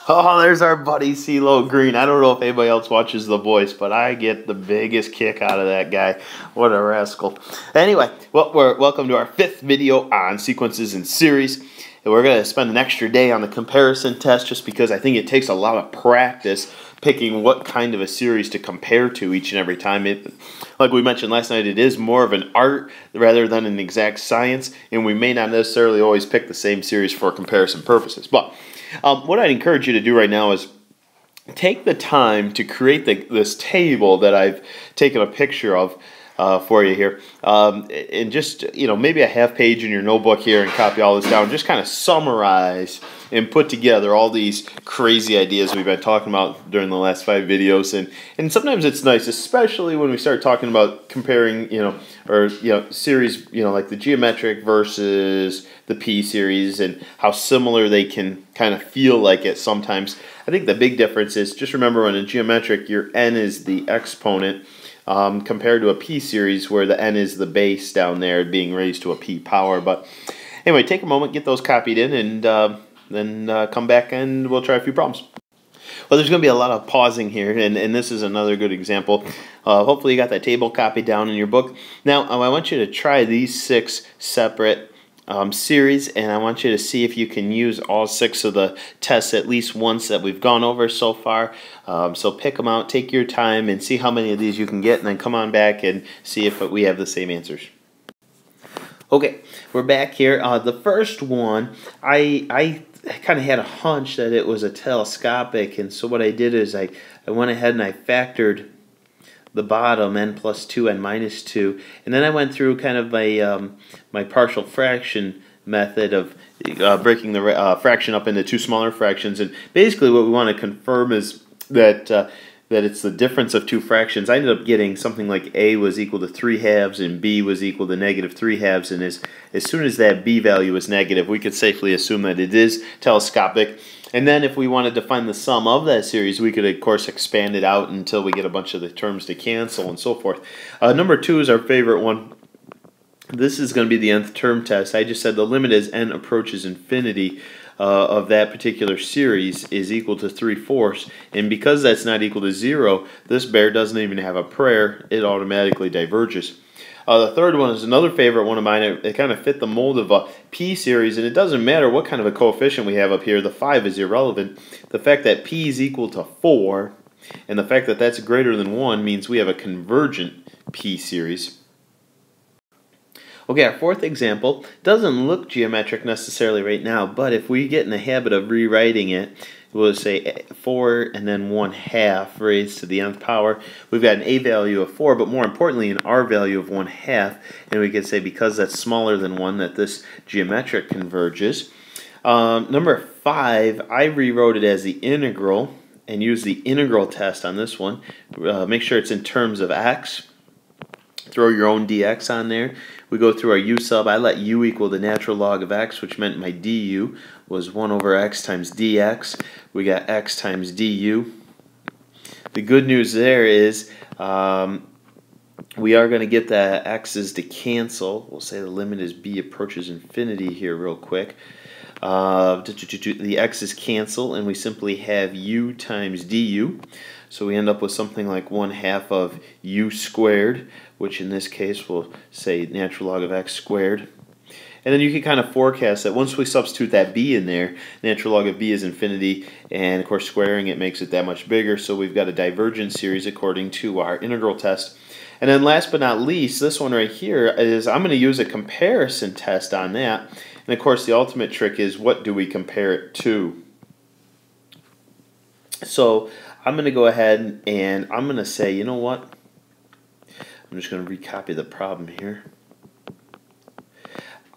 Oh, there's our buddy CeeLo Green. I don't know if anybody else watches The Voice, but I get the biggest kick out of that guy. What a rascal. Anyway, well, welcome to our 5th video on sequences and series. And we're going to spend an extra day on the comparison test just because I think it takes a lot of practice picking what kind of a series to compare to each and every time. Like we mentioned last night, it is more of an art rather than an exact science, and we may not necessarily always pick the same series for comparison purposes. But what I'd encourage you to do right now is take the time to create this table that I've taken a picture of for you here, and just maybe a half page in your notebook here and copy all this down. Just kind of summarize and put together all these crazy ideas we've been talking about during the last 5 videos, and sometimes it's nice, especially when we start talking about comparing, series, like the geometric versus the P series and how similar they can kind of feel like it sometimes. I think the big difference is just remember when in geometric your n is the exponent, compared to a P series where the n is the base down there being raised to a P power. But anyway, take a moment, get those copied in, and then come back and we'll try a few problems. Well, there's going to be a lot of pausing here, and this is another good example. Hopefully you got that table copied down in your book. Now, I want you to try these 6 separate series, and I want you to see if you can use all 6 of the tests at least once that we've gone over so far. So pick them out, take your time, and see how many of these you can get, and then come on back and see if we have the same answers. Okay, we're back here. The first one, I kind of had a hunch that it was a telescopic, and so what I did is I went ahead and I factored the bottom, n plus 2, n minus 2, and then I went through kind of my partial fraction method of breaking the fraction up into 2 smaller fractions, and basically what we want to confirm is that it's the difference of 2 fractions. I ended up getting something like a was equal to 3/2 and b was equal to negative 3/2, and as soon as that b value is negative, we could safely assume that it is telescopic. And then if we wanted to find the sum of that series, we could, of course, expand it out until we get a bunch of the terms to cancel and so forth. Number 2 is our favorite one. This is going to be the nth term test. I just said the limit as n approaches infinity of that particular series is equal to 3/4, and because that's not equal to 0, this bear doesn't even have a prayer. It automatically diverges. The third one is another favorite one of mine. It kind of fit the mold of a P series, and it doesn't matter what kind of a coefficient we have up here. The 5 is irrelevant. The fact that P is equal to 4 and the fact that that's greater than 1 means we have a convergent P series. Okay, our fourth example doesn't look geometric necessarily right now, but if we get in the habit of rewriting it, we'll say 4 and then 1/2 raised to the nth power. We've got an a value of 4, but more importantly an r value of 1/2, and we could say because that's smaller than 1 that this geometric converges. Number 5, I rewrote it as the integral and used the integral test on this one. Make sure it's in terms of x. Throw your own dx on there. We go through our u sub. I let u equal the natural log of x, which meant my du was 1 over x times dx. We got x times du. The good news there is we are going to get the x's to cancel. We'll say the limit as b approaches infinity here real quick. The x's cancel, and we simply have u times du. So we end up with something like 1/2 of u squared, which in this case we'll say natural log of x squared. And then you can kind of forecast that once we substitute that b in there, natural log of b is infinity, and of course squaring it makes it that much bigger, so we've got a divergent series according to our integral test. And then last but not least, this one right here is I'm going to use a comparison test on that. And of course the ultimate trick is what do we compare it to? So I'm going to go ahead and I'm going to say, you know what? I'm just going to recopy the problem here.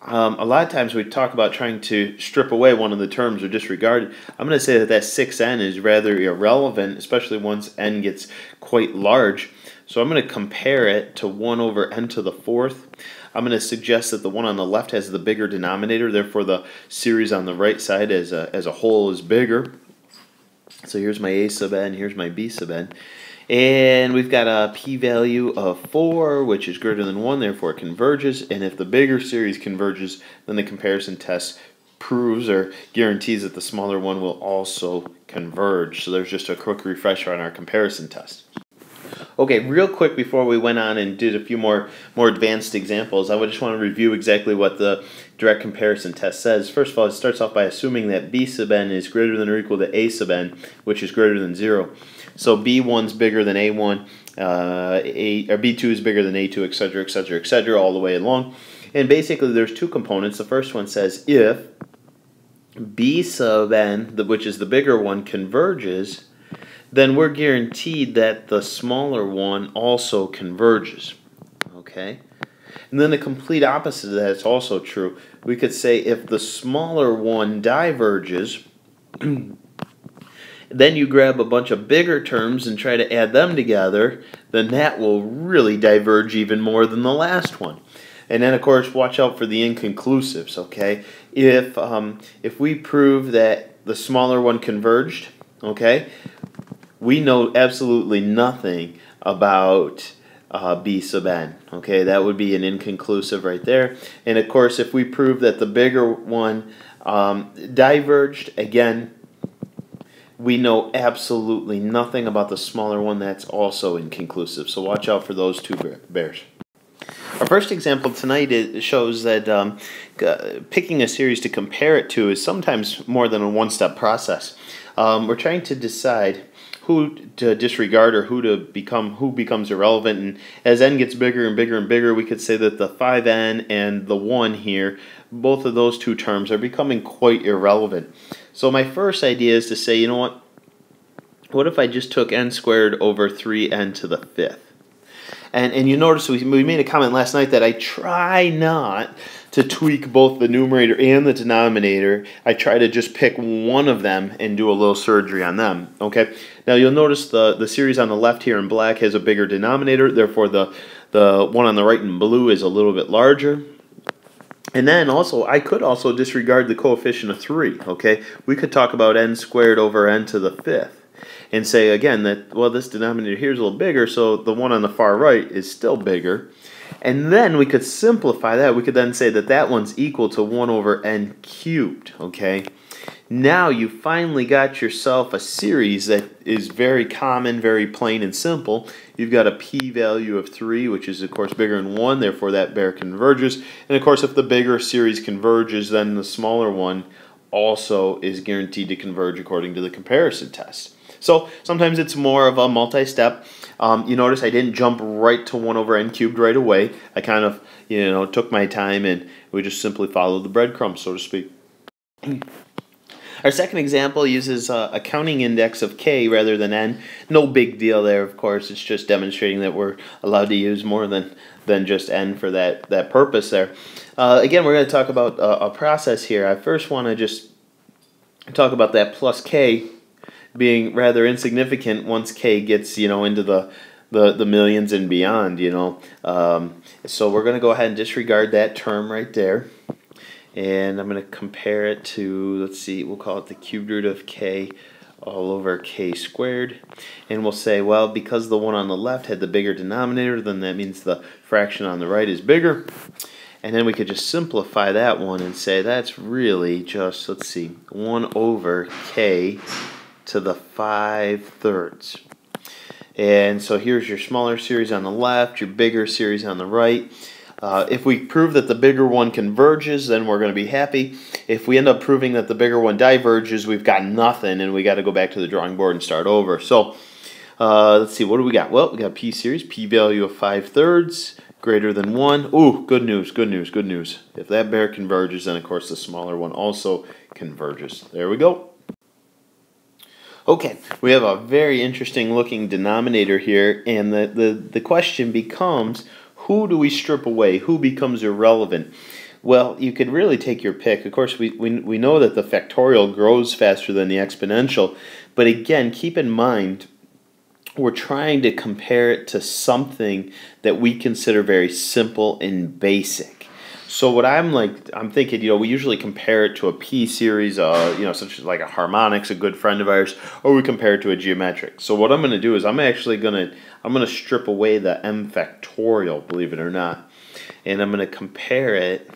A lot of times we talk about trying to strip away one of the terms or disregard it. I'm going to say that that 6n is rather irrelevant, especially once n gets quite large. So I'm going to compare it to 1 over n to the 4th. I'm going to suggest that the one on the left has the bigger denominator, therefore the series on the right side as a whole is bigger. So here's my a sub n, here's my b sub n. And we've got a p-value of 4, which is greater than 1, therefore it converges. And if the bigger series converges, then the comparison test proves or guarantees that the smaller one will also converge. So there's just a quick refresher on our comparison test. Okay, real quick before we went on and did a few more advanced examples, I would just want to review exactly what the direct comparison test says. First of all, it starts off by assuming that b sub n is greater than or equal to a sub n, which is greater than 0. So b1's bigger than a1, or b2 is bigger than a2, etc., etc., etc., all the way along. And basically there's two components. The first one says if b sub n, which is the bigger one, converges, then we're guaranteed that the smaller one also converges. Okay? And then the complete opposite of that is also true. We could say if the smaller one diverges, then you grab a bunch of bigger terms and try to add them together, then that will really diverge even more than the last one. And then, of course, watch out for the inconclusives, okay? If we prove that the smaller one converged, okay, we know absolutely nothing about b sub n, okay? That would be an inconclusive right there. And, of course, if we prove that the bigger one diverged, again, we know absolutely nothing about the smaller one. That's also inconclusive. So watch out for those two bears. Our first example tonight shows that picking a series to compare it to is sometimes more than a one-step process. We're trying to decide who to disregard or who becomes irrelevant. And as n gets bigger and bigger and bigger, we could say that the 5n and the 1 here, both of those two terms are becoming quite irrelevant. So my first idea is to say, you know what? What if I just took n squared over 3n to the 5th? And you notice we made a comment last night that I try not to tweak both the numerator and the denominator. I try to just pick one of them and do a little surgery on them. Okay. Now you'll notice the series on the left here in black has a bigger denominator. Therefore, the one on the right in blue is a little bit larger. And then also, I could also disregard the coefficient of 3. Okay. We could talk about n squared over n to the 5th. And say again that, well, this denominator here is a little bigger, so the one on the far right is still bigger. And then we could simplify that. We could then say that that one's equal to 1 over n cubed, okay? Now you finally got yourself a series that is very common, very plain and simple. You've got a p-value of 3, which is, of course, bigger than 1, therefore that pair converges. And, of course, if the bigger series converges, then the smaller one also is guaranteed to converge according to the comparison test. So sometimes it's more of a multi-step. You notice I didn't jump right to 1 over n cubed right away. I kind of, took my time and we just simply followed the breadcrumbs, so to speak. Our second example uses a counting index of k rather than n. No big deal there, of course. It's just demonstrating that we're allowed to use more than just n for that purpose there. Again, we're going to talk about a process here. I first want to just talk about that plus k being rather insignificant once k gets into the millions and beyond. So we're going to go ahead and disregard that term right there, and I'm going to compare it to, let's see, we'll call it the cubed root of k all over k squared, and we'll say, well, because the one on the left had the bigger denominator, then that means the fraction on the right is bigger. And then we could just simplify that one and say that's really just, let's see, 1 over k to the 5/3. And so here's your smaller series on the left, your bigger series on the right. If we prove that the bigger one converges, then we're going to be happy. If we end up proving that the bigger one diverges, we've got nothing, and we got to go back to the drawing board and start over. So let's see, what do we got? Well, we got p series, p-value of 5/3 greater than 1. Ooh, good news, good news, good news. If that pair converges, then of course the smaller one also converges. There we go. Okay, we have a very interesting looking denominator here, and the question becomes, who do we strip away? Who becomes irrelevant? Well, you could really take your pick. Of course, we know that the factorial grows faster than the exponential, but again, keep in mind, we're trying to compare it to something that we consider very simple and basic. So what I'm thinking, we usually compare it to a p-series, such as like a harmonics, a good friend of ours, or we compare it to a geometric. So what I'm going to do is I'm going to strip away the m factorial, believe it or not, and I'm going to compare it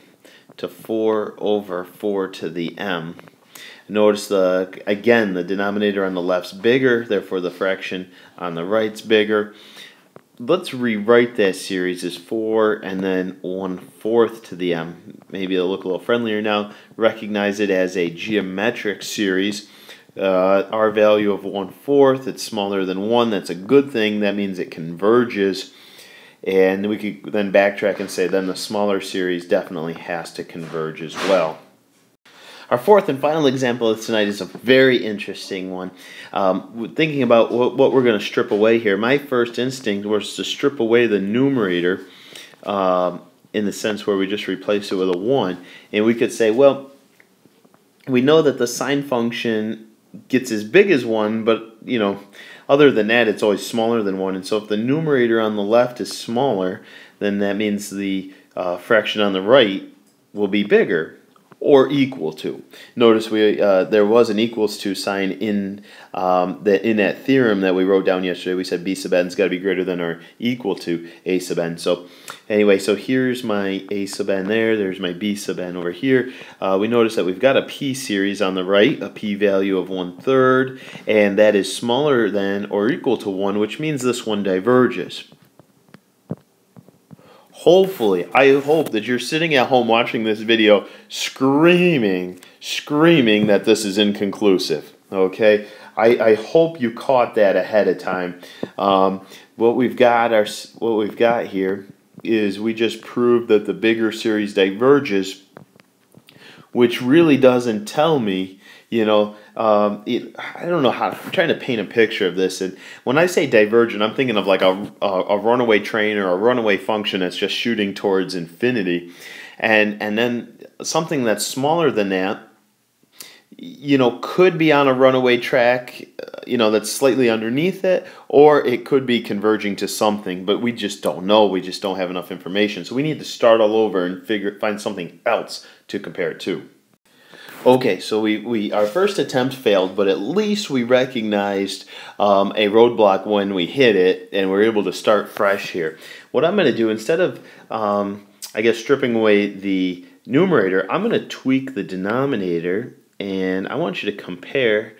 to 4 over 4 to the m. Notice again the denominator on the left's bigger, therefore the fraction on the right's bigger. Let's rewrite that series as 4 and then 1/4 to the m. Maybe it'll look a little friendlier now. Recognize it as a geometric series. Our value of 1/4, it's smaller than 1. That's a good thing. That means it converges. And we could then backtrack and say then the smaller series definitely has to converge as well. Our fourth and final example of tonight is a very interesting one. Thinking about what we're going to strip away here, my first instinct was to strip away the numerator in the sense where we just replace it with a 1. And we could say, well, we know that the sine function gets as big as 1, but, you know, other than that, it's always smaller than 1. And so if the numerator on the left is smaller, then that means the fraction on the right will be bigger or equal to. Notice there was an equals to sign in that theorem that we wrote down yesterday. We said b sub n's got to be greater than or equal to a sub n. So anyway, so here's my a sub n there. There's my b sub n over here. We notice that we've got a p series on the right, a p value of 1/3, and that is smaller than or equal to 1, which means this one diverges. Hopefully, I hope that you're sitting at home watching this video screaming that this is inconclusive, okay? I hope you caught that ahead of time. What we've got here is we just proved that the bigger series diverges, which really doesn't tell me, you know, I don't know how. I'm trying to paint a picture of this, and when I say divergent, I'm thinking of like a runaway train or a runaway function that's just shooting towards infinity, and then something that's smaller than that, you know, could be on a runaway track, you know, that's slightly underneath it, or it could be converging to something, but we just don't know. We just don't have enough information, so we need to start all over and find something else to compare it to. Okay, so our first attempt failed, but at least we recognized a roadblock when we hit it, and we're able to start fresh here. What I'm going to do, instead of, I guess, stripping away the numerator, I'm going to tweak the denominator, and I want you to compare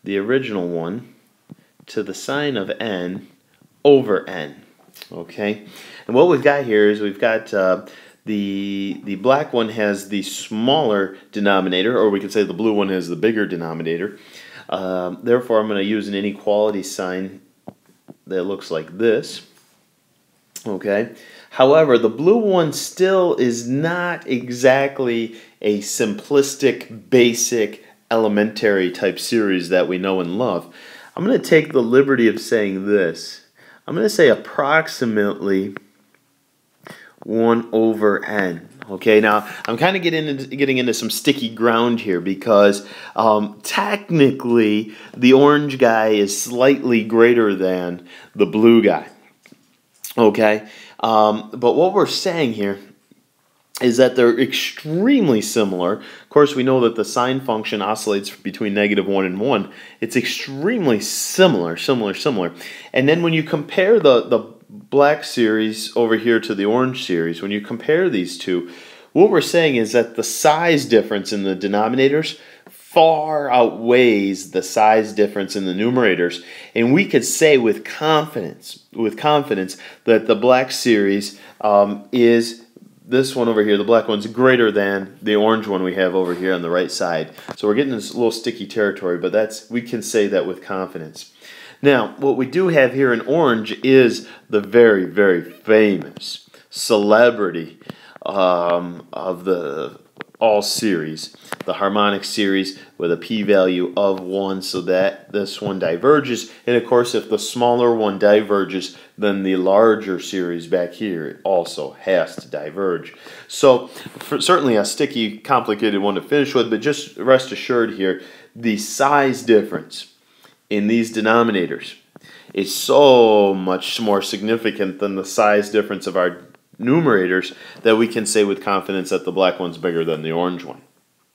the original one to the sine of n over n. Okay, and what we've got here is we've got the black one has the smaller denominator, or we could say the blue one has the bigger denominator. Therefore, I'm going to use an inequality sign that looks like this. Okay. However, the blue one still is not exactly a simplistic, basic, elementary type series that we know and love. I'm going to take the liberty of saying this. I'm going to say approximately 1 over n. Okay, now I'm kind of getting into some sticky ground here because technically the orange guy is slightly greater than the blue guy. Okay, but what we're saying here is that they're extremely similar. Of course, we know that the sine function oscillates between -1 and 1. It's extremely similar. And then when you compare the black series over here to the orange series, when you compare these two, what we're saying is that the size difference in the denominators far outweighs the size difference in the numerators, and we could say with confidence that the black series is this one over here. The black one's greater than the orange one we have over here on the right side. So we're getting this little sticky territory, but we can say that with confidence. Now, what we do have here in orange is the very, very famous celebrity of the all series, the harmonic series with a p-value of 1, so that this one diverges. And of course, if the smaller one diverges, then the larger series back here also has to diverge. So, certainly a sticky, complicated one to finish with, but just rest assured here, the size difference in these denominators is so much more significant than the size difference of our numerators that we can say with confidence that the black one's bigger than the orange one.